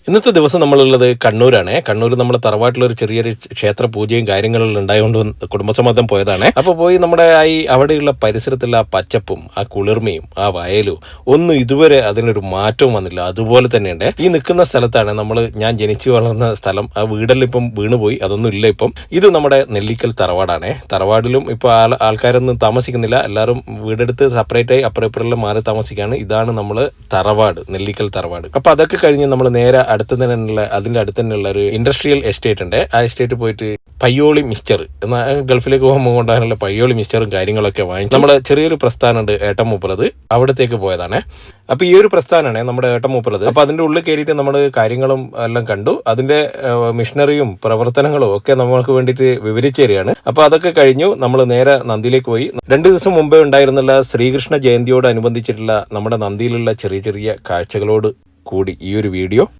ഇന്നത്തെ ദിവസം നമ്മളുള്ളത് കണ്ണൂരാണ്. കണ്ണൂർ നമ്മുടെ തറവാട്ടിലൊരു ചെറിയൊരു ക്ഷേത്ര പൂജയും കാര്യങ്ങളും ഉണ്ടായതുകൊണ്ട് കുടുംബസമ്മതം പോയതാണ്. അപ്പോൾ പോയി നമ്മുടെ അവിടെയുള്ള പരിസരത്തുള്ള ആ പച്ചപ്പും ആ കുളിർമയും ആ വയലും ഒന്നും ഇതുവരെ അതിനൊരു മാറ്റവും വന്നില്ല. അതുപോലെ തന്നെയുണ്ട്. ഈ നിൽക്കുന്ന സ്ഥലത്താണ് ഞാൻ ജനിച്ചു വളർന്ന സ്ഥലം. ആ വീടെല്ലാം ഇപ്പം വീണുപോയി, അതൊന്നും ഇല്ല ഇപ്പം. ഇത് നമ്മുടെ നെല്ലിക്കൽ തറവാടാണ്. തറവാടിലും ഇപ്പോൾ ആൾക്കാരൊന്നും താമസിക്കുന്നില്ല. എല്ലാവരും വീടെടുത്ത് സെപ്പറേറ്റ് ആയി അപ്പുറം മാറി താമസിക്കുകയാണ്. ഇതാണ് നമ്മൾ തറവാട്, നെല്ലിക്കൽ തറവാട്. അപ്പോൾ അതൊക്കെ കഴിഞ്ഞ് നമ്മൾ നേരെ അതിന്റെ അടുത്ത് തന്നെയുള്ള ഒരു ഇൻഡസ്ട്രിയൽ എസ്റ്റേറ്റ് ഉണ്ട്. ആ എസ്റ്റേറ്റ് പോയിട്ട് പയ്യോളി മിക്സ്ചർ ഗൾഫിലേക്ക് പോകുമ്പോൾ കൊണ്ടാണല്ലോ പയ്യോളി മിക്സ്ചറും കാര്യങ്ങളൊക്കെ വാങ്ങിച്ചു. നമ്മുടെ ചെറിയൊരു പ്രസ്ഥാനമുണ്ട് ഏട്ടൻ മൂപ്പുള്ളത്, അവിടത്തേക്ക് പോയതാണ്. അപ്പൊ ഈ ഒരു പ്രസ്ഥാനമാണ് നമ്മുടെ ഏട്ടൻ മൂപ്പുള്ളത്. അപ്പൊ അതിന്റെ ഉള്ളിൽ കയറിയിട്ട് നമ്മൾ കാര്യങ്ങളും എല്ലാം കണ്ടു. അതിന്റെ മിഷനറിയും പ്രവർത്തനങ്ങളും ഒക്കെ നമ്മൾക്ക് വേണ്ടിയിട്ട് വിവരിച്ചു തരികയാണ്. അപ്പൊ അതൊക്കെ കഴിഞ്ഞു നമ്മൾ നേരെ നന്ദിയിലേക്ക് പോയി. 2 ദിവസം മുമ്പേ ഉണ്ടായിരുന്നുള്ള ശ്രീകൃഷ്ണ ജയന്തിയോട് അനുബന്ധിച്ചിട്ടുള്ള നമ്മുടെ നന്ദിയിലുള്ള ചെറിയ ചെറിയ കാഴ്ചകളോട് കൂടി ഈ ഒരു വീഡിയോ